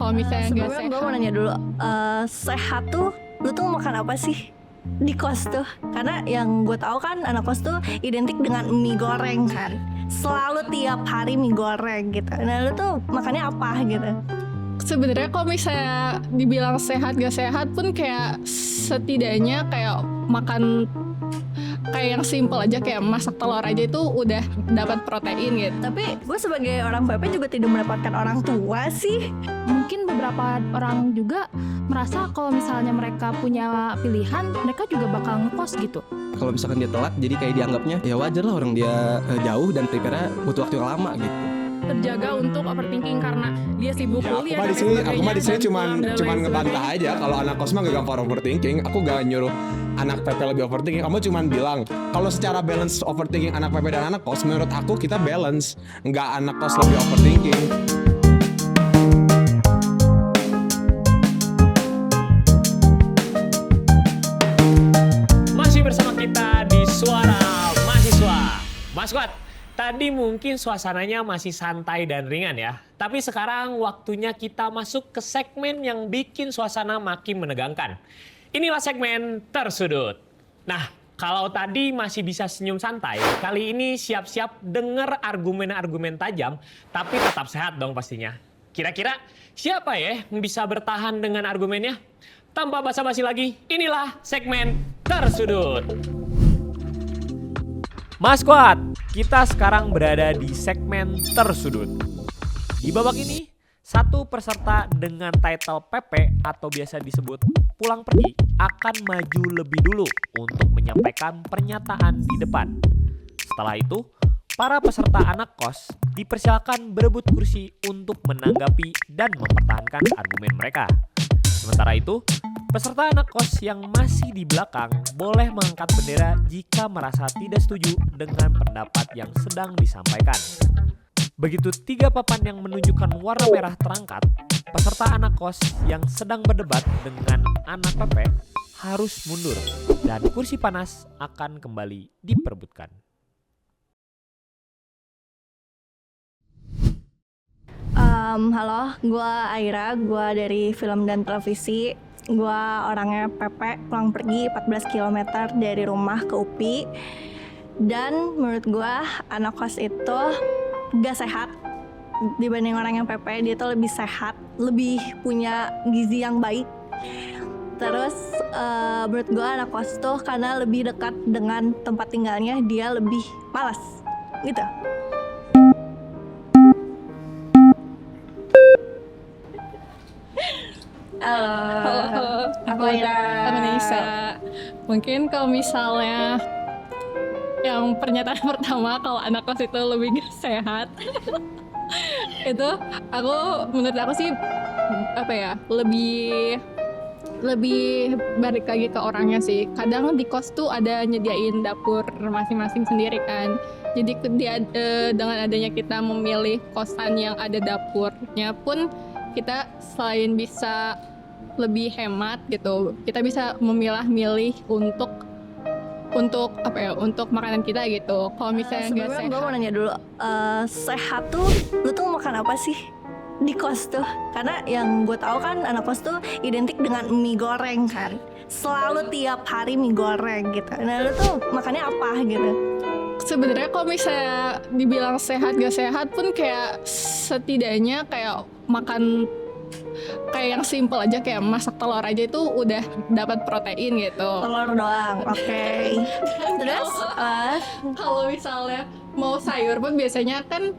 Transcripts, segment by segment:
Kalau misalnya nggak Sebelumnya sehat, gue mau nanya dulu, sehat tuh lu tuh makan apa sih di kos tuh? Karena yang gue tahu kan anak kos tuh identik dengan mie goreng kan, selalu tiap hari mie goreng gitu. Nah lu tuh makannya apa gitu? sebenarnya kalau misalnya dibilang sehat gak sehat pun kayak setidaknya kayak makan kayak yang simple aja, kayak masak telur aja itu udah dapat protein gitu. Tapi gue sebagai orang PP juga tidak mendapatkan orang tua sih. Mungkin beberapa orang juga merasa kalau misalnya mereka punya pilihan, mereka juga bakal ngekos gitu. Kalau misalkan dia telat, jadi kayak dianggapnya ya wajar lah orang dia jauh dan prepare butuh waktu yang lama gitu. Terjaga untuk overthinking karena dia sibuk kuliah. Aku mah di sini cuman ngebantah aja kalau anak kos mah gak gampang overthinking. Aku gak nyuruh anak PP lebih overthinking. Kamu cuman bilang kalau secara balance overthinking anak PP dan anak kos, menurut aku kita balance, nggak anak kos lebih overthinking. Masih bersama kita di Suara Mahasiswa. Mas Kuat, tadi mungkin suasananya masih santai dan ringan ya. Tapi sekarang waktunya kita masuk ke segmen yang bikin suasana makin menegangkan. Inilah segmen Tersudut. Nah, kalau tadi masih bisa senyum santai, kali ini siap-siap denger argumen-argumen tajam, tapi tetap sehat dong pastinya. Kira-kira siapa ya yang bisa bertahan dengan argumennya? Tanpa basa-basi lagi, inilah segmen Tersudut. Mas Kuat, kita sekarang berada di segmen Tersudut. Di babak ini, satu peserta dengan title PP atau biasa disebut pulang pergi akan maju lebih dulu untuk menyampaikan pernyataan di depan. Setelah itu, para peserta anak kos dipersilakan berebut kursi untuk menanggapi dan mempertahankan argumen mereka. Sementara itu, peserta anak kos yang masih di belakang boleh mengangkat bendera jika merasa tidak setuju dengan pendapat yang sedang disampaikan. Begitu 3 papan yang menunjukkan warna merah terangkat, peserta anak kos yang sedang berdebat dengan anak PP harus mundur dan kursi panas akan kembali diperebutkan. Halo, gue Aira, gue dari film dan televisi. Gue orangnya PP, pulang pergi 14 km dari rumah ke UPI. Dan menurut gue anak kos itu gak sehat dibanding orang yang PP. Dia tuh lebih sehat, lebih punya gizi yang baik. Terus menurut gue anak kos tuh karena lebih dekat dengan tempat tinggalnya, dia lebih malas gitu. Halo, aku Aira. Aku Nisa. Mungkin kalau misalnya yang pernyataan pertama kalau anak kos itu lebih gak sehat, itu menurut aku sih apa ya, lebih balik lagi ke orangnya sih. Kadang di kos tuh ada nyediain dapur masing-masing sendiri kan. Jadi dengan adanya kita memilih kosan yang ada dapurnya pun, kita selain bisa lebih hemat gitu, kita bisa memilah-milih untuk apa ya, untuk makanan kita gitu. Kalau misalnya nggak Sebelumnya sehat, gue mau nanya dulu, sehat tuh lu tuh makan apa sih di kos tuh? Karena yang gue tahu kan anak kos tuh identik dengan mie goreng kan, selalu tiap hari mie goreng gitu. Nah lu tuh makannya apa gitu? sebenarnya kalau misalnya dibilang sehat gak sehat pun kayak setidaknya kayak makan kayak yang simple aja, kayak masak telur aja itu udah dapat protein gitu. Telur doang, oke. Terus Kalau misalnya mau sayur pun biasanya kan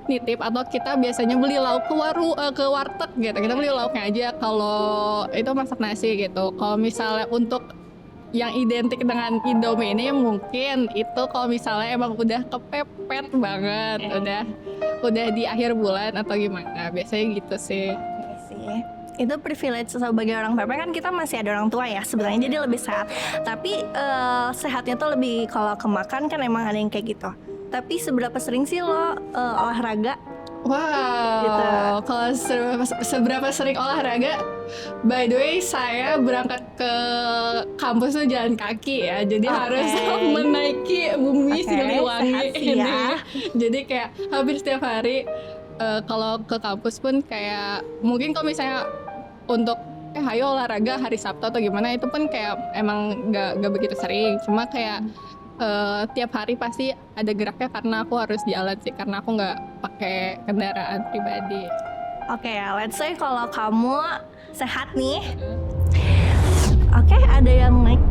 nitip atau kita biasanya beli lauk ke warteg gitu. Kita beli lauknya aja kalau itu masak nasi gitu. Kalau misalnya untuk yang identik dengan Indomie ini mungkin itu kalau misalnya emang udah kepepet banget, udah di akhir bulan atau gimana, biasanya gitu sih. itu privilege sebagai orang PP kan, kita masih ada orang tua ya sebenarnya, jadi lebih sehat. Tapi sehatnya tuh lebih kalau ke makan kan emang ada yang kayak gitu. Tapi seberapa sering sih lo olahraga? Wow, Gitu. kalau seberapa sering olahraga? By the way, saya berangkat ke kampus tuh jalan kaki ya, jadi harus menaiki bumi Siliwangi sehat sih ini. ya. Jadi kayak hampir setiap hari kalau ke kampus pun kayak mungkin kalau misalnya untuk ayo olahraga hari Sabtu atau gimana itu pun kayak emang nggak begitu sering, cuma kayak tiap hari pasti ada geraknya karena aku harus jalan sih, karena aku nggak pakai kendaraan pribadi. Oke, let's say kalau kamu sehat nih. Oke, ada yang naik.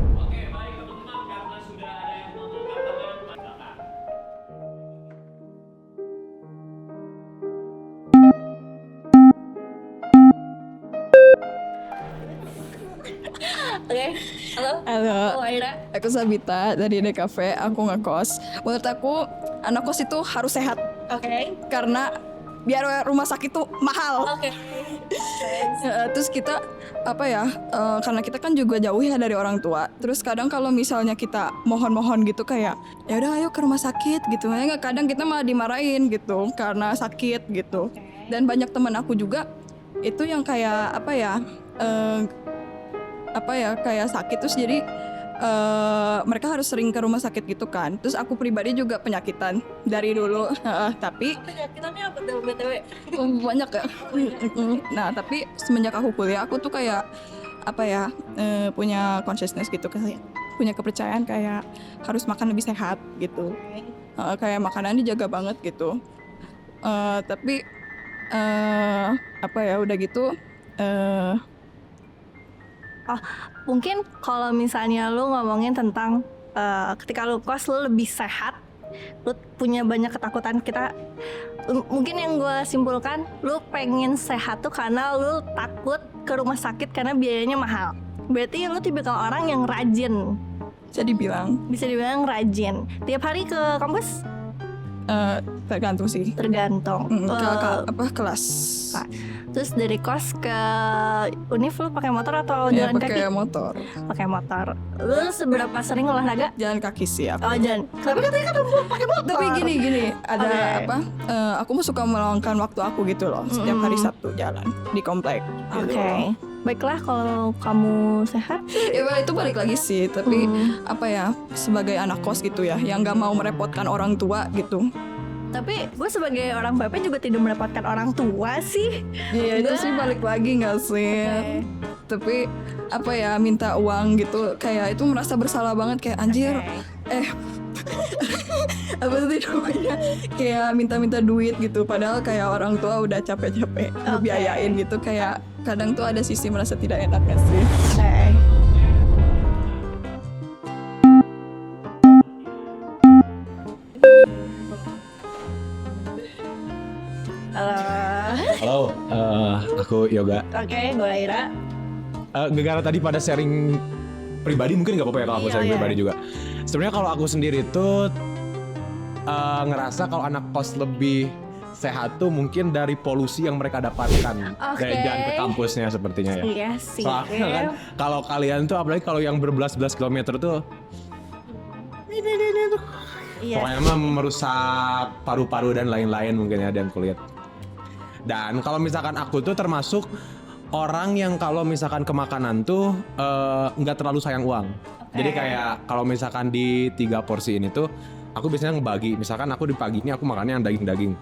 Oke, halo. Halo, Halo Aira. aku Sabita dari DKV, aku ngekos. Menurut aku anak kos itu harus sehat Oke. karena biar rumah sakit tuh mahal. Oke. Terus kita karena kita kan juga jauh ya dari orang tua. Terus kadang kalau misalnya kita mohon-mohon gitu kayak ya udah ayo ke rumah sakit gitu. Ya kadang kita malah dimarahin gitu karena sakit gitu. Dan banyak teman aku juga itu yang kayak kayak sakit terus jadi mereka harus sering ke rumah sakit gitu kan. Terus aku pribadi juga penyakitan dari dulu, tapi Penyakitannya apa tuh BTW? banyak ya. Nah tapi semenjak aku kuliah aku tuh kayak punya consciousness gitu, kayak punya kepercayaan kayak harus makan lebih sehat gitu. Kayak makanan dijaga banget gitu. Tapi udah gitu. Mungkin kalau misalnya lu ngomongin tentang ketika lu kos lu lebih sehat, lu punya banyak ketakutan. Mungkin yang gue simpulkan, lu pengen sehat tuh karena lu takut ke rumah sakit karena biayanya mahal. Berarti lu tipikal orang yang rajin, Bisa dibilang bisa dibilang rajin. Tiap hari ke kampus? tergantung sih. Tergantung. Kelas. Terus dari kos ke univ lu pakai motor atau jalan kaki? Pakai motor. Pakai motor. Lu seberapa sering olahraga? Jalan kaki sih aku. Oh, jalan. Tapi katanya kan lu pakai motor. Tapi gini ada Oke. aku mau suka meluangkan waktu aku gitu loh. Setiap hari Sabtu jalan di komplek. Oke. Baiklah kalau kamu sehat. Ya itu balik lagi sih. Tapi sebagai anak kos gitu ya, yang nggak mau merepotkan orang tua gitu. Tapi gue sebagai orang PP juga tidak merepotkan orang tua sih. Iya itu sih balik lagi nggak sih. Tapi minta uang gitu, kayak itu merasa bersalah banget kayak anjir. Apa sih namanya, kayak minta duit gitu, padahal kayak orang tua udah capek-capek ngebiayain gitu, kayak kadang tuh ada sisi merasa tidak enaknya sih. Halo, aku Yoga. Oke, gue Aira. Gara-gara tadi pada sharing pribadi, mungkin nggak apa-apa ya kalau aku sharing pribadi juga. Sebenarnya kalau aku sendiri tuh ngerasa kalau anak kos lebih sehat tuh mungkin dari polusi yang mereka dapatkan dari jalan ke kampusnya sepertinya ya. Iya sih. Soalnya kan kalau kalian tuh apalagi kalau yang berbelas-belas kilometer tuh pokoknya mah merusak paru-paru dan lain-lain mungkin ya, dan kulit. Dan kalau misalkan aku tuh termasuk orang yang kalau misalkan ke makanan tuh nggak terlalu sayang uang. Jadi kayak kalau misalkan di 3 porsi ini tuh aku biasanya ngebagi. Misalkan aku di pagi ini aku makannya yang daging-daging.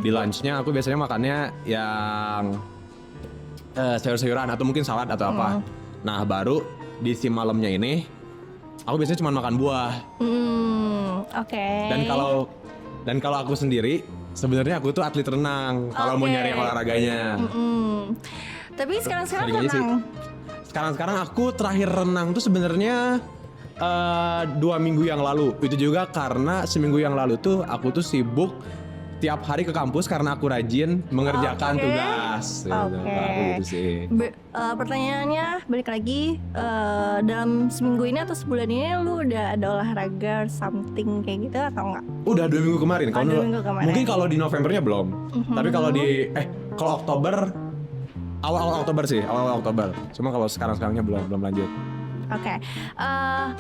Di lunchnya aku biasanya makannya yang sayur-sayuran atau mungkin salad atau apa. Nah baru di si malamnya ini aku biasanya cuma makan buah. Dan kalau aku sendiri sebenarnya aku tuh atlet renang kalau mau nyari olahraganya. Tapi sekarang Sering aja sih. renang. Sekarang aku terakhir renang tuh sebenarnya 2 minggu yang lalu. Itu juga karena seminggu yang lalu tuh aku tuh sibuk tiap hari ke kampus karena aku rajin mengerjakan tugas. Aku gitu sih. Pertanyaannya balik lagi, dalam seminggu ini atau sebulan ini lu udah ada olahraga something kayak gitu atau enggak? Udah 2 minggu kemarin. Oh, 2 minggu kemarin. Mungkin kalau di Novembernya belum. Tapi kalau kalau Oktober, awal Oktober. Cuma kalau sekarangnya belum lanjut. Oke,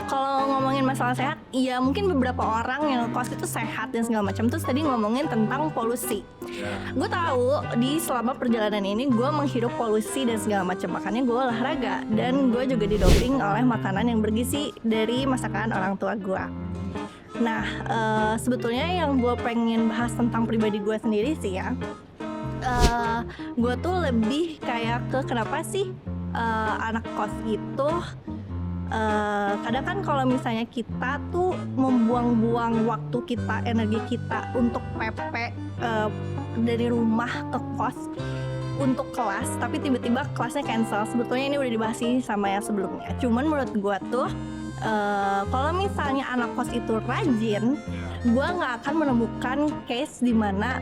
kalau ngomongin masalah sehat, ya mungkin beberapa orang yang kos itu sehat dan segala macam. Terus tadi ngomongin tentang polusi. Gue tahu di selama perjalanan ini gue menghirup polusi dan segala macam, makanya gue olahraga dan gue juga didoping oleh makanan yang bergizi dari masakan orang tua gue. Nah, sebetulnya yang gue pengen bahas tentang pribadi gue sendiri sih ya, gue tuh lebih kayak ke kenapa sih anak kos itu kadang kan kalau misalnya kita tuh membuang-buang waktu kita, energi kita untuk PP dari rumah ke kos untuk kelas, tapi tiba-tiba kelasnya cancel. Sebetulnya ini udah dibahas sih sama yang sebelumnya. Cuman menurut gue tuh kalau misalnya anak kos itu rajin, gue nggak akan menemukan case di mana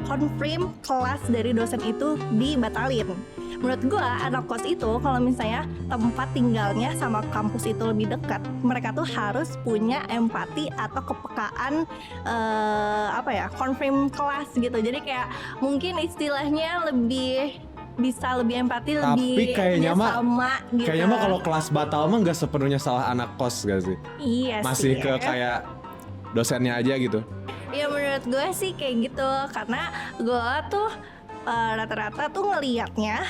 confirm kelas dari dosen itu dibatalin. Menurut gue anak kos itu kalau misalnya tempat tinggalnya sama kampus itu lebih dekat, mereka tuh harus punya empati atau kepekaan confirm kelas gitu. Jadi kayak mungkin istilahnya lebih bisa lebih empati, Tapi lebih kayaknya sama gitu. Kayaknya mah kalau kelas batal mah nggak sepenuhnya salah anak kos gak sih? Iya Masih sih. ke kayak dosennya aja gitu. Ya menurut gue sih kayak gitu, karena gue tuh rata-rata tuh ngelihatnya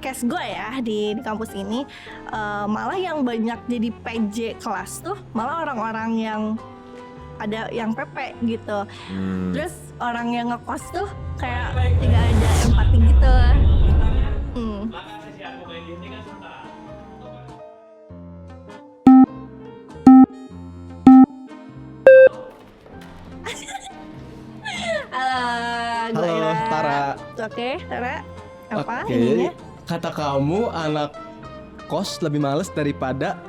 case gue ya di kampus ini malah yang banyak jadi PJ kelas tuh malah orang-orang yang ada yang PP gitu. Terus orang yang ngekos tuh kayak tidak ada empati gitu. Gue Halo, Ira. Tara. Oke, Tara. Apa Oke, ininya? kata kamu anak kos lebih males daripada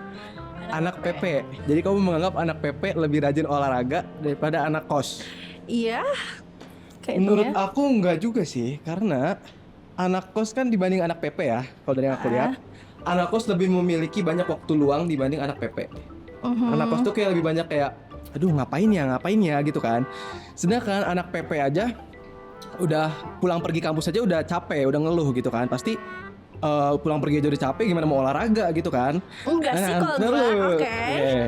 anak PP. Jadi kamu menganggap anak PP lebih rajin olahraga daripada anak kos. Iya. Kayak Menurut itu ya. aku enggak juga sih, karena anak kos kan dibanding anak PP ya, kalau dari yang aku lihat, anak kos lebih memiliki banyak waktu luang dibanding anak PP. Anak kos tuh kayak lebih banyak kayak, aduh ngapain ya gitu kan. Sedangkan anak PP aja udah pulang pergi kampus aja udah capek, udah ngeluh gitu kan. Pasti pulang pergi aja udah capek, gimana mau olahraga gitu kan. Enggak sih kalau bener gue. lu. Oke. Iya.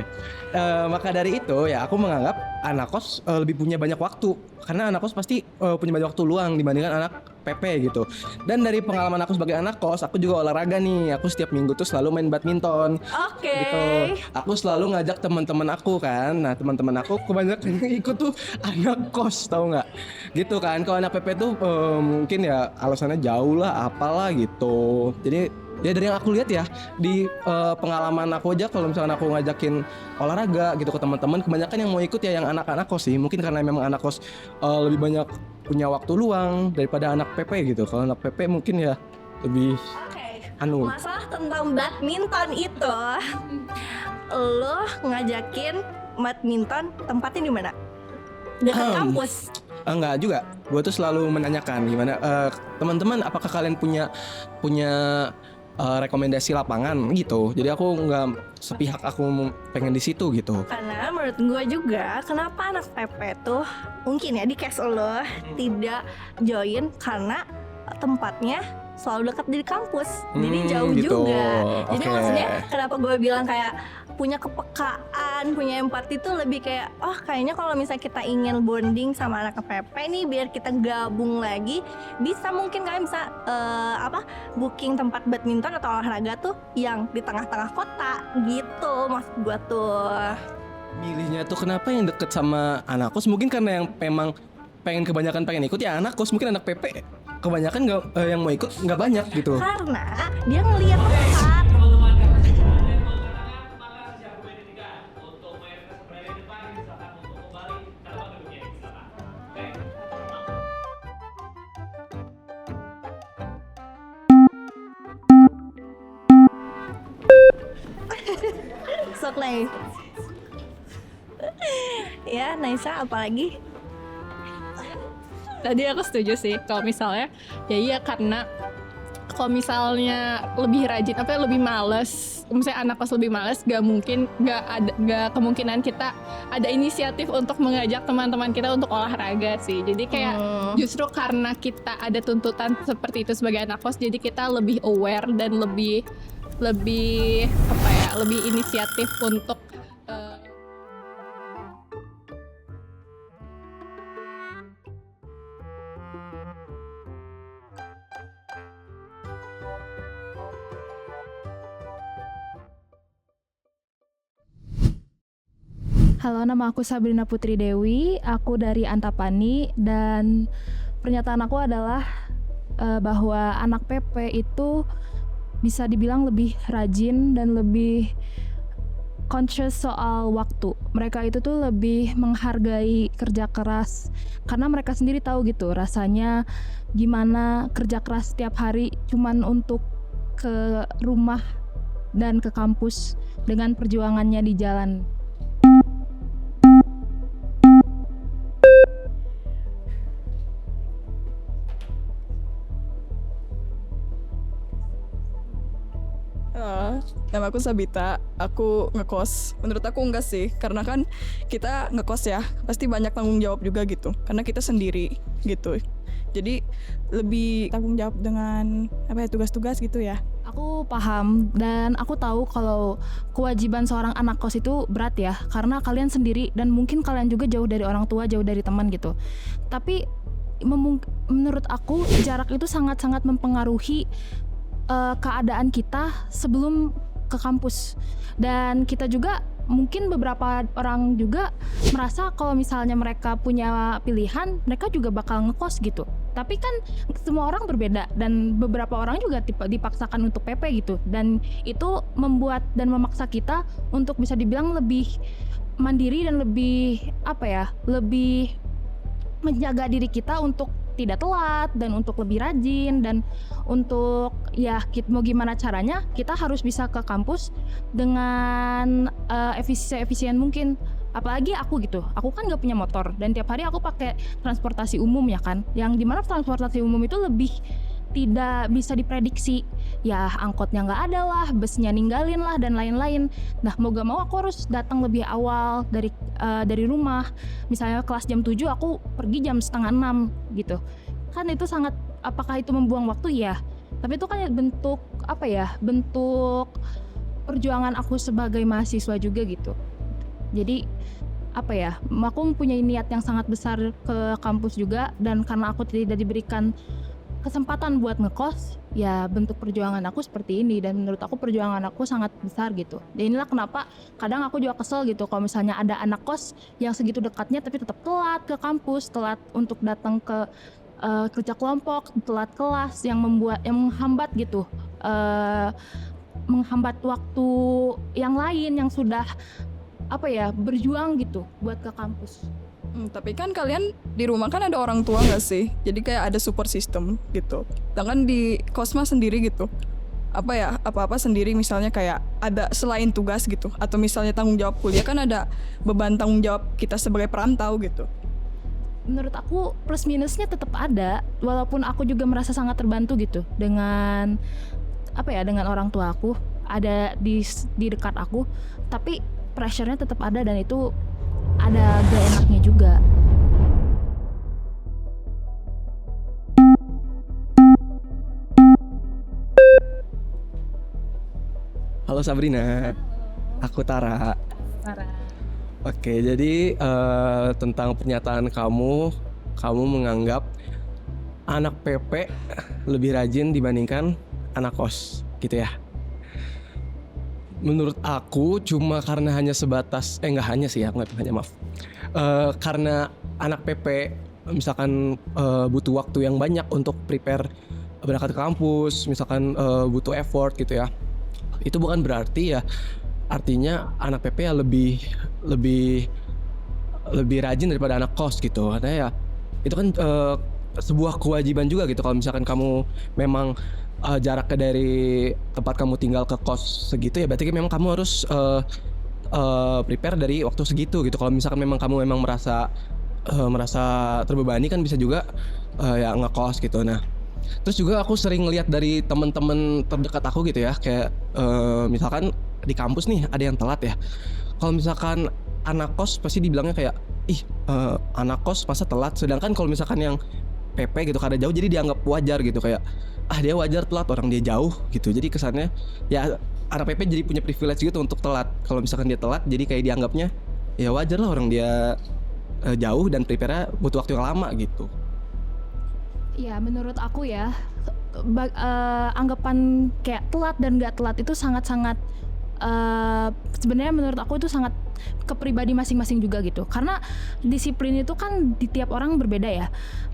Maka dari itu ya aku menganggap anak kos lebih punya banyak waktu, karena anak kos pasti punya banyak waktu luang dibandingkan anak PP gitu. Dan dari pengalaman aku sebagai anak kos, aku juga olahraga nih. Aku setiap minggu tuh selalu main badminton. Oke. Gitu. Aku selalu ngajak teman-teman aku kan. Nah, teman-teman aku kebanyakan yang ikut tuh anak kos, tahu nggak? Gitu kan. Kalau anak PP tuh mungkin ya alasannya jauh lah, apalah gitu. Jadi ya dari yang aku lihat ya di pengalaman aku aja, kalau misalkan aku ngajakin olahraga gitu ke teman-teman, kebanyakan yang mau ikut ya yang anak-anak kos sih. Mungkin karena memang anak kos lebih banyak punya waktu luang daripada anak PP gitu. Kalau anak PP mungkin ya lebih Oke. anu. Masalah tentang badminton itu, lo ngajakin badminton tempatnya di mana? Dekat kampus. Enggak juga. Gue tuh selalu menanyakan gimana teman-teman, apakah kalian punya rekomendasi lapangan gitu. Jadi aku nggak sepihak aku pengen di situ gitu. Karena menurut gue juga, kenapa anak PP tuh mungkin ya di case lo tidak join karena tempatnya selalu dekat di kampus, jadi jauh gitu. juga. Jadi Oke. maksudnya kenapa gue bilang kayak punya kepekaan, punya empati tuh lebih kayak, oh kayaknya kalau misalnya kita ingin bonding sama anak PP nih, biar kita gabung lagi, bisa mungkin kalian bisa booking tempat badminton atau olahraga tuh yang di tengah-tengah kota gitu, maksud gue tuh. Milihnya tuh kenapa yang deket sama anak kos? Mungkin karena yang memang kebanyakan pengen ikut ya anak kos, mungkin anak PP kebanyakan nggak yang mau ikut nggak banyak gitu. Karena dia ngeliat tempat. Sok nih. Ya, Naisa apalagi? Tadi aku setuju sih kalau misalnya ya iya, karena kalau misalnya lebih rajin lebih males, misalnya anak kos lebih males, gak kemungkinan kita ada inisiatif untuk mengajak teman-teman kita untuk olahraga sih. Jadi kayak justru karena kita ada tuntutan seperti itu sebagai anak kos, jadi kita lebih aware dan lebih inisiatif untuk Halo, nama aku Sabrina Putri Dewi, aku dari Antapani, dan pernyataan aku adalah bahwa anak PP itu bisa dibilang lebih rajin dan lebih conscious soal waktu. Mereka itu tuh lebih menghargai kerja keras karena mereka sendiri tahu gitu rasanya gimana kerja keras setiap hari cuman untuk ke rumah dan ke kampus dengan perjuangannya di jalan. Nama aku Sabita, aku ngekos. Menurut aku enggak sih, karena kan kita ngekos ya, pasti banyak tanggung jawab juga gitu. Karena kita sendiri gitu. Jadi lebih tanggung jawab dengan tugas-tugas gitu ya. Aku paham dan aku tahu kalau kewajiban seorang anak kos itu berat ya, karena kalian sendiri dan mungkin kalian juga jauh dari orang tua, jauh dari teman gitu. Tapi menurut aku jarak itu sangat-sangat mempengaruhi keadaan kita sebelum ke kampus. Dan kita juga mungkin beberapa orang juga merasa kalau misalnya mereka punya pilihan, mereka juga bakal ngekos gitu. Tapi kan semua orang berbeda dan beberapa orang juga dipaksakan untuk PP gitu. Dan itu membuat dan memaksa kita untuk bisa dibilang lebih mandiri dan lebih lebih menjaga diri kita untuk tidak telat dan untuk lebih rajin dan untuk mau gimana caranya kita harus bisa ke kampus dengan efisien mungkin. Apalagi aku gitu, aku kan gak punya motor dan tiap hari aku pakai transportasi umum ya kan, yang dimana transportasi umum itu lebih tidak bisa diprediksi, ya angkotnya nggak ada lah, busnya ninggalin lah dan lain-lain. Nah mau gak mau aku harus datang lebih awal dari rumah, misalnya kelas jam 7 aku pergi jam 5:30 gitu. Kan itu sangat, apakah itu membuang waktu? Ya, tapi itu kan bentuk bentuk perjuangan aku sebagai mahasiswa juga gitu. Jadi aku mempunyai niat yang sangat besar ke kampus juga, dan karena aku tidak diberikan kesempatan buat ngekos, ya bentuk perjuangan aku seperti ini, dan menurut aku perjuangan aku sangat besar gitu. Dan inilah kenapa kadang aku juga kesel gitu kalau misalnya ada anak kos yang segitu dekatnya tapi tetap telat ke kampus, telat untuk datang ke kerja kelompok, telat kelas, yang menghambat gitu, menghambat waktu yang lain yang sudah berjuang gitu buat ke kampus. Tapi kan kalian di rumah kan ada orang tua nggak sih? Jadi kayak ada support system gitu. Sedangkan di Kosma sendiri gitu, apa-apa sendiri, misalnya kayak ada selain tugas gitu, atau misalnya tanggung jawab kuliah kan ada beban tanggung jawab kita sebagai perantau gitu. Menurut aku plus minusnya tetap ada, walaupun aku juga merasa sangat terbantu gitu dengan dengan orang tua aku ada di dekat aku, tapi pressure-nya tetap ada dan itu ada gak enaknya juga. Halo Sabrina, aku Tara. Oke, jadi tentang pernyataan kamu menganggap anak PP lebih rajin dibandingkan anak kos, gitu ya? Menurut aku cuma karena hanya sebatas, karena anak PP misalkan butuh waktu yang banyak untuk prepare berangkat ke kampus, misalkan butuh effort gitu ya. Itu bukan berarti ya artinya anak PP ya lebih rajin daripada anak kos gitu. Karena ya itu kan sebuah kewajiban juga gitu. Kalau misalkan kamu memang jaraknya dari tempat kamu tinggal ke kos segitu, ya berarti memang kamu harus prepare dari waktu segitu gitu. Kalau misalkan memang kamu merasa terbebani kan bisa juga ya ngekos gitu. Nah, terus juga aku sering ngeliat dari teman-teman terdekat aku gitu ya, kayak misalkan di kampus nih ada yang telat ya. Kalau misalkan anak kos pasti dibilangnya kayak anak kos masa telat, sedangkan kalau misalkan yang PP gitu karena jauh jadi dianggap wajar gitu, kayak dia wajar telat, orang dia jauh gitu. Jadi kesannya ya anak PP jadi punya privilege gitu untuk telat. Kalau misalkan dia telat jadi kayak dianggapnya ya wajar lah, orang dia jauh dan prepare-nya butuh waktu yang lama gitu. Ya menurut aku ya anggapan kayak telat dan gak telat itu sangat-sangat sebenarnya menurut aku itu sangat ke pribadi masing-masing juga gitu. Karena disiplin itu kan di tiap orang berbeda ya.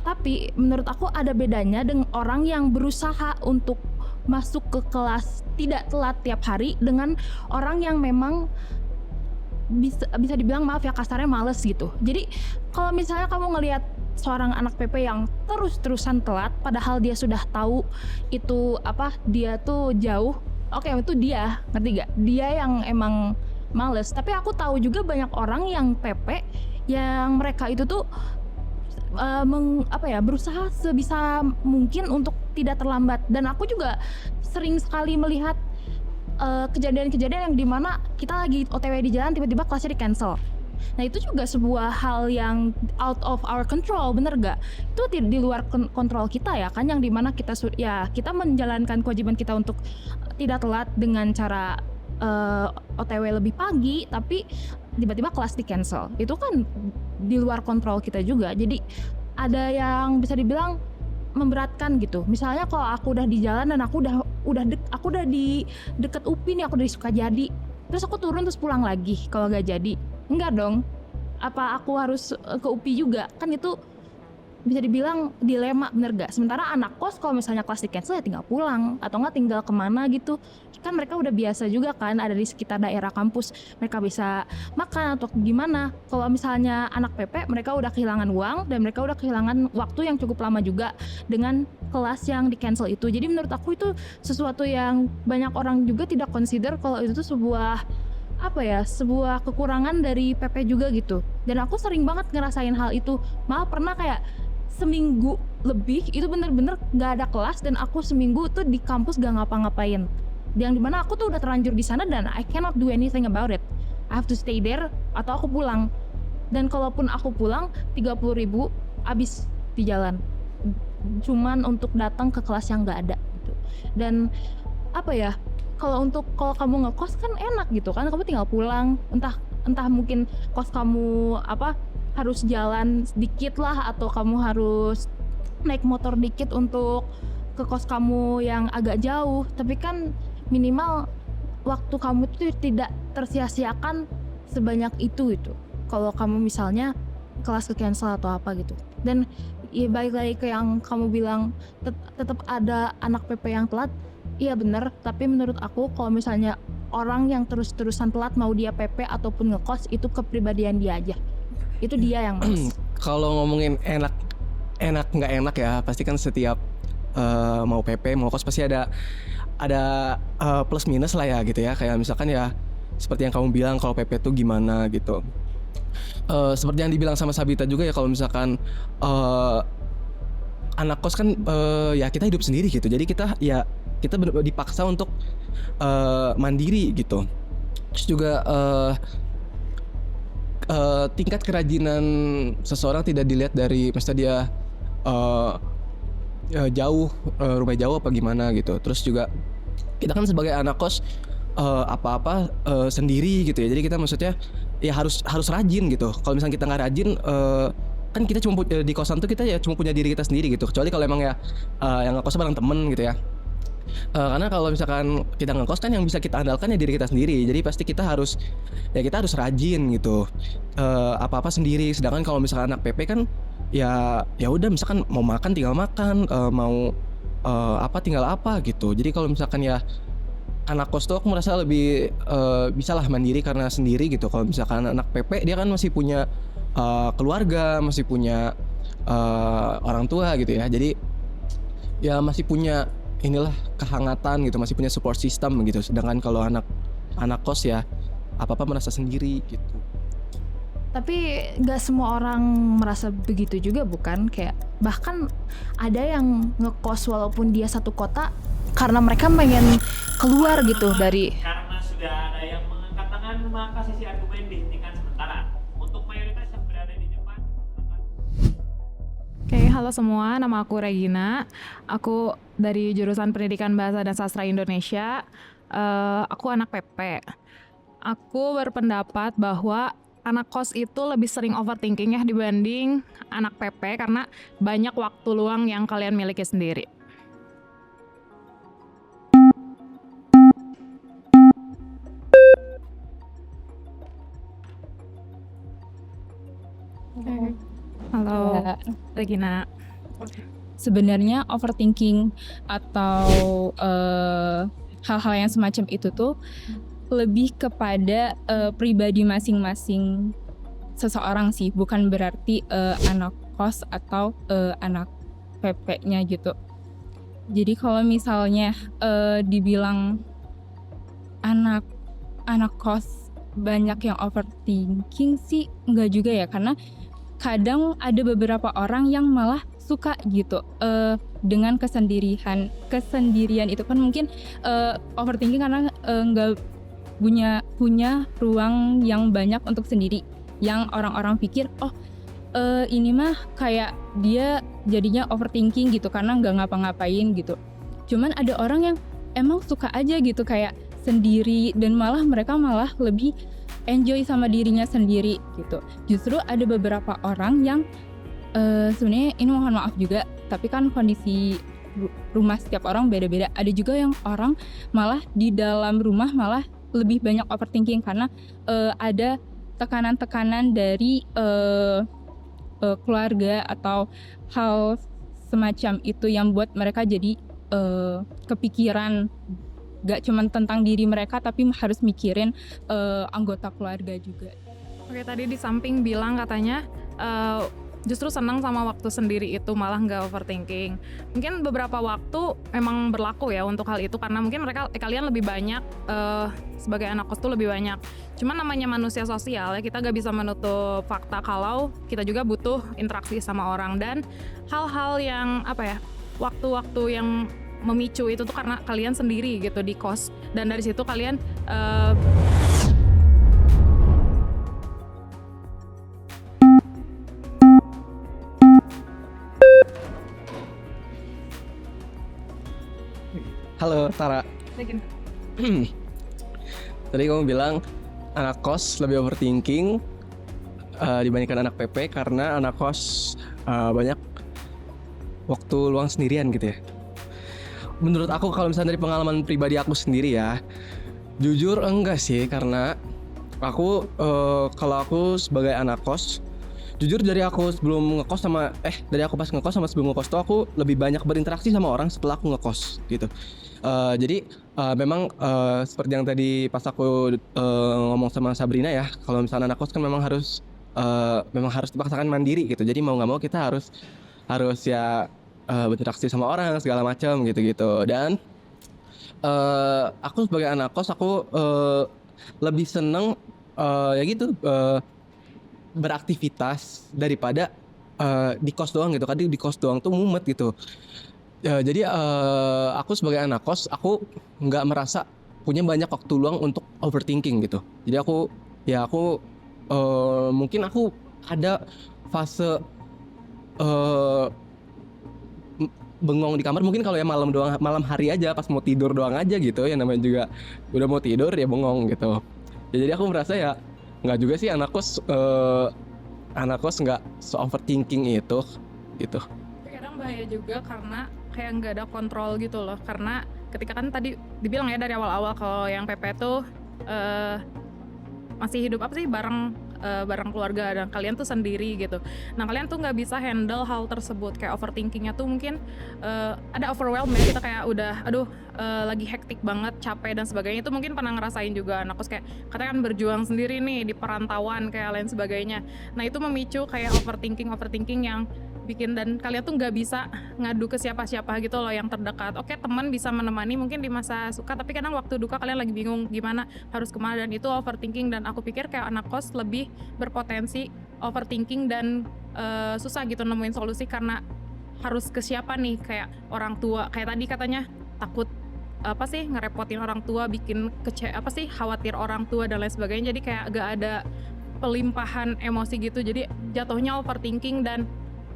Tapi menurut aku ada bedanya dengan orang yang berusaha untuk masuk ke kelas tidak telat tiap hari dengan orang yang memang bisa dibilang, maaf ya kasarnya, males gitu. Jadi kalau misalnya kamu ngelihat seorang anak PP yang terus-terusan telat padahal dia sudah tahu itu dia tuh jauh, oke, itu dia, ngerti gak? Dia yang emang males. Tapi aku tahu juga banyak orang yang PP yang mereka itu tuh berusaha sebisa mungkin untuk tidak terlambat. Dan aku juga sering sekali melihat kejadian-kejadian yang dimana kita lagi OTW di jalan tiba-tiba kelasnya di cancel. Nah itu juga sebuah hal yang out of our control, bener gak? Itu di luar kontrol kita ya kan, yang dimana kita menjalankan kewajiban kita untuk tidak telat dengan cara OTW lebih pagi, tapi tiba-tiba kelas di cancel. Itu kan di luar kontrol kita juga. Jadi ada yang bisa dibilang memberatkan gitu. Misalnya kalau aku udah di jalan dan aku udah di deket UPI nih, aku udah di Sukajadi, terus aku turun terus pulang lagi kalau gak jadi. Enggak dong. Apa aku harus ke UPI juga? Kan itu bisa dibilang dilema, bener gak? Sementara anak kos kalau misalnya kelas di cancel ya tinggal pulang atau nggak tinggal kemana gitu. Kan mereka udah biasa juga kan ada di sekitar daerah kampus, mereka bisa makan atau gimana. Kalau misalnya anak PP, mereka udah kehilangan uang dan mereka udah kehilangan waktu yang cukup lama juga dengan kelas yang di cancel itu. Jadi menurut aku itu sesuatu yang banyak orang juga tidak consider kalau itu tuh sebuah kekurangan dari PP juga gitu. Dan aku sering banget ngerasain hal itu. Malah pernah kayak seminggu lebih itu bener-bener gak ada kelas dan aku seminggu tuh di kampus gak ngapa-ngapain. Yang dimana aku tuh udah terlanjur di sana dan I cannot do anything about it. I have to stay there atau aku pulang. Dan kalaupun aku pulang 30.000 abis di jalan. Cuman untuk datang ke kelas yang gak ada gitu. Dan kalau kamu ngekos kan enak gitu kan, kamu tinggal pulang, entah mungkin kos kamu harus jalan sedikit lah atau kamu harus naik motor dikit untuk ke kos kamu yang agak jauh, tapi kan minimal waktu kamu tuh tidak tersia-siakan sebanyak itu gitu. Kalau kamu misalnya kelas ke cancel atau apa gitu. Dan ya balik lagi ke yang kamu bilang tetap ada anak PP yang telat. Iya bener, tapi menurut aku kalau misalnya orang yang terus-terusan telat mau dia PP ataupun ngekos, itu kepribadian dia aja. Itu dia yang males. Kalau ngomongin enak nggak enak ya, pasti kan setiap mau PP mau kos pasti ada plus minus lah ya gitu ya. Kayak misalkan ya seperti yang kamu bilang kalau PP tuh gimana gitu. Seperti yang dibilang sama Sabita juga ya, kalau misalkan anak kos kan ya kita hidup sendiri gitu. Jadi kita dipaksa untuk mandiri gitu. Terus juga tingkat kerajinan seseorang tidak dilihat dari maksudnya dia jauh, rumah jauh apa gimana gitu. Terus juga kita kan sebagai anak kos apa-apa sendiri gitu ya. Jadi kita maksudnya ya harus rajin gitu. Kalau misalnya kita nggak rajin, kan kita cuma di kosan tuh kita ya cuma punya diri kita sendiri gitu. Kecuali kalau emang ya yang ngekos bareng temen gitu ya. Karena kalau misalkan kita ngekos kan yang bisa kita andalkan ya diri kita sendiri. Jadi pasti kita harus rajin gitu, apa-apa sendiri. Sedangkan kalau misalkan anak PP kan ya udah, misalkan mau makan tinggal makan, mau tinggal apa gitu. Jadi kalau misalkan ya anak kos tuh aku merasa lebih bisa lah mandiri karena sendiri gitu. Kalau misalkan anak PP dia kan masih punya keluarga, masih punya orang tua gitu ya. Jadi ya masih punya inilah kehangatan gitu, masih punya support system gitu. Sedangkan kalau anak kos ya apa-apa merasa sendiri gitu. Tapi gak semua orang merasa begitu juga bukan? Kayak bahkan ada yang ngekos walaupun dia satu kota karena mereka pengen keluar gitu dari. Karena sudah ada yang mengangkat tangan, maka sesi argumen dihentikan sementara. Untuk mayoritas yang berada di depan, Oke, halo semua, nama aku Regina. Aku dari jurusan Pendidikan Bahasa dan Sastra Indonesia. Aku anak PP. Aku berpendapat bahwa anak kos itu lebih sering overthinking ya dibanding anak PP karena banyak waktu luang yang kalian miliki sendiri. Mbak Regina. Sebenarnya overthinking atau hal-hal yang semacam itu tuh lebih kepada pribadi masing-masing seseorang sih, bukan berarti anak kos atau anak PP-nya gitu. Jadi kalau misalnya dibilang anak kos banyak yang overthinking sih enggak juga ya, karena kadang ada beberapa orang yang malah suka gitu dengan kesendirian itu kan mungkin overthinking karena nggak punya ruang yang banyak untuk sendiri, yang orang-orang pikir ini mah kayak dia jadinya overthinking gitu karena nggak ngapa-ngapain gitu. Cuman ada orang yang emang suka aja gitu kayak sendiri, dan mereka malah lebih enjoy sama dirinya sendiri gitu. Justru ada beberapa orang yang sebenarnya ini mohon maaf juga, tapi kan kondisi rumah setiap orang beda-beda. Ada juga yang orang malah di dalam rumah malah lebih banyak overthinking karena ada tekanan-tekanan dari keluarga atau hal semacam itu yang buat mereka jadi kepikiran gak cuma tentang diri mereka tapi harus mikirin anggota keluarga juga. Oke, tadi di samping bilang katanya justru senang sama waktu sendiri itu, malah nggak overthinking. Mungkin beberapa waktu memang berlaku ya untuk hal itu karena mungkin kalian lebih banyak sebagai anak kos tuh lebih banyak. Cuman namanya manusia sosial ya, kita nggak bisa menutup fakta kalau kita juga butuh interaksi sama orang, dan hal-hal yang waktu-waktu yang memicu itu tuh karena kalian sendiri gitu di kos, dan dari situ kalian Halo Tara. Tadi kamu bilang anak kos lebih overthinking dibandingkan anak PP karena anak kos banyak waktu luang sendirian gitu ya. Menurut aku kalau misalnya dari pengalaman pribadi aku sendiri ya, jujur enggak sih, karena aku kalau aku sebagai anak kos, jujur dari aku sebelum ngekos dari aku pas ngekos sama sebelum ngekos tuh aku lebih banyak berinteraksi sama orang setelah aku ngekos gitu. Jadi memang seperti yang tadi pas aku ngomong sama Sabrina ya, kalau misalnya anak kos kan memang harus dipaksakan mandiri gitu. Jadi mau nggak mau kita harus ya berinteraksi sama orang segala macam gitu-gitu. Dan aku sebagai anak kos aku lebih seneng ya gitu beraktivitas daripada di kos doang gitu. Kadang di kos doang tuh mumet gitu. Jadi aku sebagai anak kos aku nggak merasa punya banyak waktu luang untuk overthinking gitu. Jadi aku mungkin aku ada fase bengong di kamar, mungkin kalau ya malam hari aja pas mau tidur doang aja gitu, ya namanya juga udah mau tidur ya bengong gitu. Ya, jadi aku merasa ya nggak juga sih anak kos nggak overthinking itu gitu. kadang bahaya juga karena kayak nggak ada kontrol gitu loh, karena ketika kan tadi dibilang ya dari awal-awal kalau yang PP tuh masih hidup bareng keluarga dan kalian tuh sendiri gitu. Nah kalian tuh nggak bisa handle hal tersebut, kayak overthinkingnya tuh mungkin ada overwhelm ya, kita kayak udah lagi hektik banget, capek dan sebagainya. Itu mungkin pernah ngerasain juga anak kos, kayak katanya kan berjuang sendiri nih di perantauan kayak lain sebagainya. Nah itu memicu kayak overthinking yang bikin, dan kalian tuh nggak bisa ngadu ke siapa-siapa gitu loh yang terdekat. Oke, teman bisa menemani mungkin di masa suka, tapi kadang waktu duka kalian lagi bingung gimana harus kemana, dan itu overthinking. Dan aku pikir kayak anak kos lebih berpotensi overthinking dan susah gitu nemuin solusi karena harus ke siapa nih, kayak orang tua kayak tadi katanya takut ngerepotin orang tua, bikin khawatir orang tua dan lain sebagainya. Jadi kayak gak ada pelimpahan emosi gitu, jadi jatuhnya overthinking dan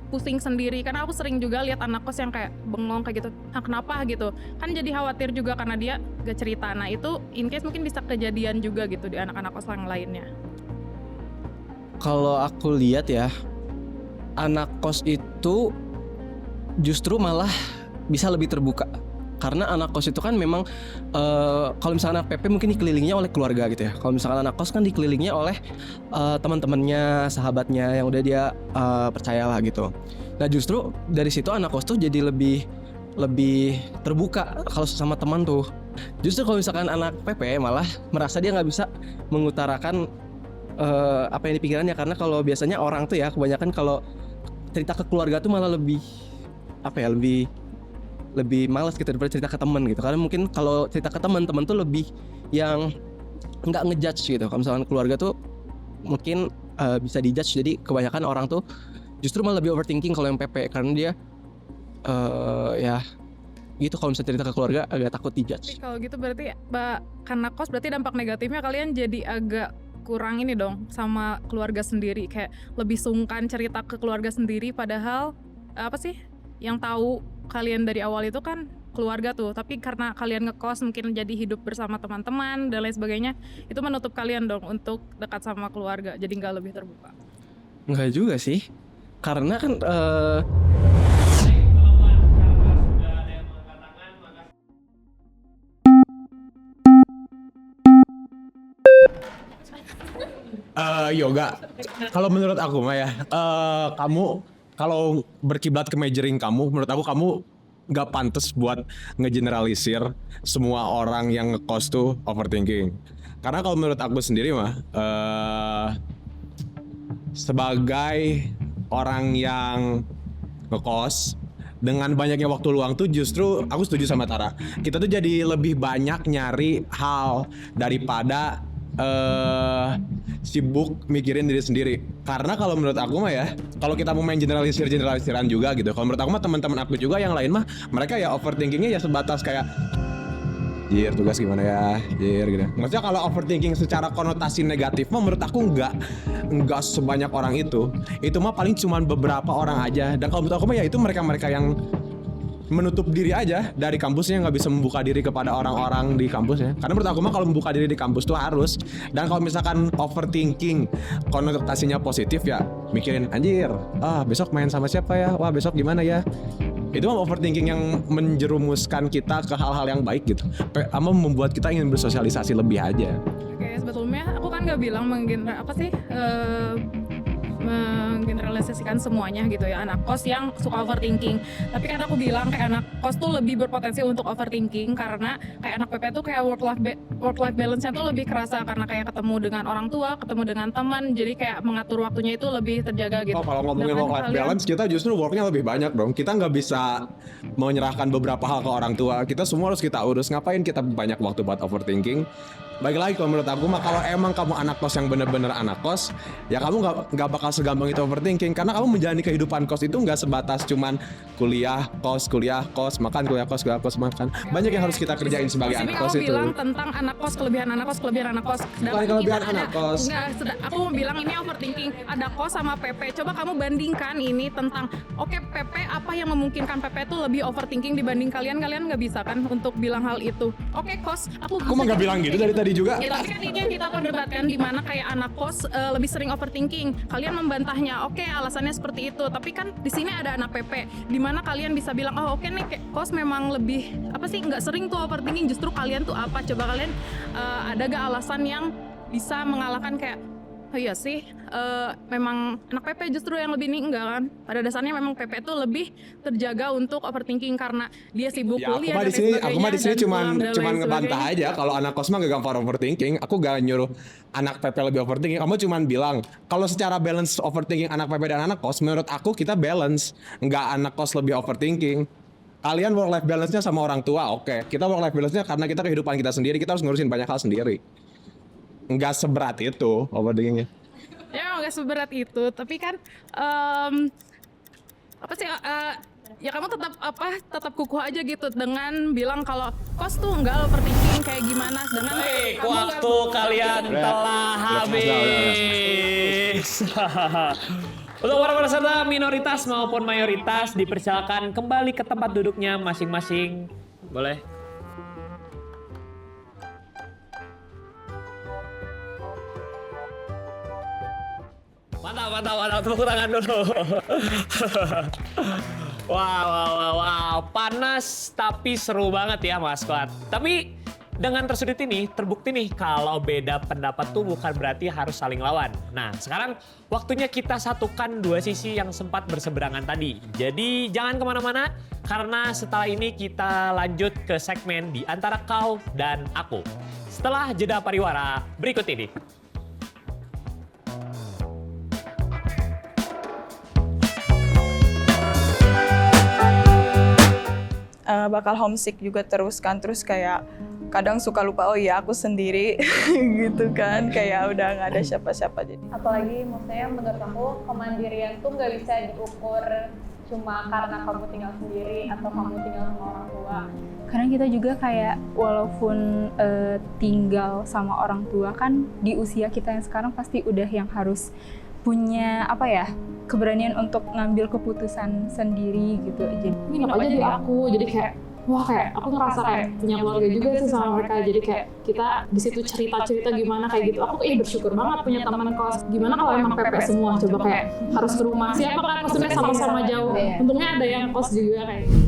pusing sendiri. Karena aku sering juga lihat anak kos yang kayak bengong kayak gitu, kenapa gitu kan, jadi khawatir juga karena dia gak cerita. Nah itu in case mungkin bisa kejadian juga gitu di anak-anak kos yang lainnya. Kalau aku lihat ya, anak kos itu justru malah bisa lebih terbuka Karena anak kos itu kan memang kalau misalkan anak PP mungkin dikelilingnya oleh keluarga gitu ya. Kalau misalkan anak kos kan dikelilingnya oleh teman-temannya, sahabatnya yang udah dia percayalah gitu. Nah justru dari situ anak kos tuh jadi lebih terbuka kalau sama teman tuh. Justru kalau misalkan anak PP malah merasa dia nggak bisa mengutarakan apa yang di pikirannya, karena kalau biasanya orang tuh ya kebanyakan kalau cerita ke keluarga tuh malah lebih malas gitu daripada cerita ke teman gitu. Karena mungkin kalau cerita ke teman tuh lebih yang nggak ngejudge gitu. Kalau misalkan keluarga tuh mungkin bisa dijudge, jadi kebanyakan orang tuh justru malah lebih overthinking kalau yang PP, karena dia ya gitu, kalau misalnya cerita ke keluarga agak takut dijudge. Tapi kalau gitu berarti karena kos berarti dampak negatifnya kalian jadi agak kurang ini dong sama keluarga sendiri, kayak lebih sungkan cerita ke keluarga sendiri, padahal apa sih yang tahu kalian dari awal itu kan keluarga tuh, tapi karena kalian ngekos mungkin jadi hidup bersama teman-teman dan lain sebagainya, itu menutup kalian dong untuk dekat sama keluarga, jadi nggak lebih terbuka. Enggak juga sih, karena kan Yoga, kalau menurut aku mah ya, kamu kalau berkiblat ke majoring kamu, menurut aku kamu nggak pantas buat ngegeneralisir semua orang yang ngekos tuh overthinking. Karena kalau menurut aku sendiri mah, sebagai orang yang ngekos dengan banyaknya waktu luang tuh justru aku setuju sama Tara. Kita tuh jadi lebih banyak nyari hal daripada sibuk mikirin diri sendiri. Karena kalau menurut aku mah ya, kalau kita mau main generalisiran juga gitu, kalau menurut aku mah teman-teman aku juga yang lain mah mereka ya overthinkingnya ya sebatas kayak jir tugas gimana ya, jir gitu. Maksudnya kalau overthinking secara konotasi negatif mah menurut aku enggak sebanyak orang itu. Itu mah paling cuman beberapa orang aja. Dan kalau menurut aku mah ya itu mereka-mereka yang menutup diri aja dari kampusnya, nggak bisa membuka diri kepada orang-orang di kampusnya. Karena menurut aku mah kalau membuka diri di kampus tuh harus. Dan kalau misalkan overthinking konotasinya positif ya mikirin anjir, besok main sama siapa ya, wah besok gimana ya. Itu mah overthinking yang menjerumuskan kita ke hal-hal yang baik gitu, sama membuat kita ingin bersosialisasi lebih aja. Oke, sebetulnya aku kan nggak bilang menggeneralisasikan semuanya gitu ya anak kos yang suka overthinking, tapi kan aku bilang kayak anak kos tuh lebih berpotensi untuk overthinking karena kayak anak PP tuh kayak work life balance-nya tuh lebih kerasa karena kayak ketemu dengan orang tua, ketemu dengan teman, jadi kayak mengatur waktunya itu lebih terjaga gitu. Oh, kalau ngomongin work life balance, kita justru worknya lebih banyak dong. Kita nggak bisa menyerahkan beberapa hal ke orang tua. Kita semua harus kita urus. Ngapain kita banyak waktu buat overthinking? Baik lagi kalau menurut aku mah, kalau emang kamu anak kos yang bener-bener anak kos, ya kamu nggak bakal segampang itu overthinking, karena kamu menjalani kehidupan kos itu nggak sebatas cuman kuliah kos makan, kuliah kos makan. Banyak yang harus kita kerjain sebagai anak kos itu. Bilang tentang anak kos, kelebihan anak kos. Bukan kelebihan anak kos. Aku mau bilang ini overthinking. Ada kos sama PP. Coba kamu bandingkan ini tentang PP apa yang memungkinkan PP itu lebih overthinking dibanding kalian nggak bisa kan untuk bilang hal itu. Kos, aku mah nggak bilang gitu dari tadi juga. Ya, tapi kan ini yang kita perdebatkan di mana kayak anak kos lebih sering overthinking. Kalian membantahnya, alasannya seperti itu. Tapi kan di sini ada anak PP, di mana kalian bisa bilang, nih kos memang lebih nggak sering tuh overthinking. Justru kalian tuh apa? Coba kalian ada gak alasan yang bisa mengalahkan kayak iya sih, memang anak PP justru yang lebih enggak kan. Pada dasarnya memang PP itu lebih terjaga untuk overthinking karena dia sibuk kuliah. Aku mah di sini cuman ngebantah aja kalau anak kos mah gak gampang overthinking. Aku gak nyuruh anak PP lebih overthinking. Kamu cuman bilang kalau secara balance overthinking anak PP dan anak kos, menurut aku kita balance. Enggak anak kos lebih overthinking. Kalian work life balance-nya sama orang tua, oke. Kita work life balance-nya karena kita kehidupan kita sendiri, kita harus ngurusin banyak hal sendiri. Nggak seberat itu overthinkingnya. Ya nggak seberat itu, tapi kan ya kamu tetap kukuh aja gitu dengan bilang kalau kos tuh nggak overthinking kayak gimana, dengan waktu kalian telah habis. Untuk para peserta minoritas maupun mayoritas dipersilakan kembali ke tempat duduknya masing-masing. Boleh. Mantap, tepuk tangan dulu. Wow, panas tapi seru banget ya Mas Kuat. Tapi dengan tersudut ini terbukti nih kalau beda pendapat tuh bukan berarti harus saling lawan. Nah sekarang waktunya kita satukan dua sisi yang sempat berseberangan tadi. Jadi jangan kemana-mana karena setelah ini kita lanjut ke segmen di antara kau dan aku. Setelah jeda pariwara berikut ini. Bakal homesick juga terus kan, terus kayak kadang suka lupa oh iya aku sendiri gitu kan, kayak udah nggak ada siapa-siapa jadi. Apalagi maksudnya menurut aku kemandirian tuh nggak bisa diukur cuma karena kamu tinggal sendiri atau kamu tinggal sama orang tua. Karena kita juga kayak walaupun tinggal sama orang tua kan di usia kita yang sekarang pasti udah yang harus punya apa ya, keberanian untuk ngambil keputusan sendiri gitu. Jadi Ini aja dari aku, jadi kayak wah kayak aku ngerasa kayak punya keluarga juga sih sama mereka, jadi kayak kita di situ cerita-cerita gimana kayak gitu. Aku bersyukur banget punya teman kos. Gimana kalau emang PP semua coba kayak harus ke rumah siapa kan, maksudnya sama-sama jauh. Untungnya ada yang kos juga kayak gitu.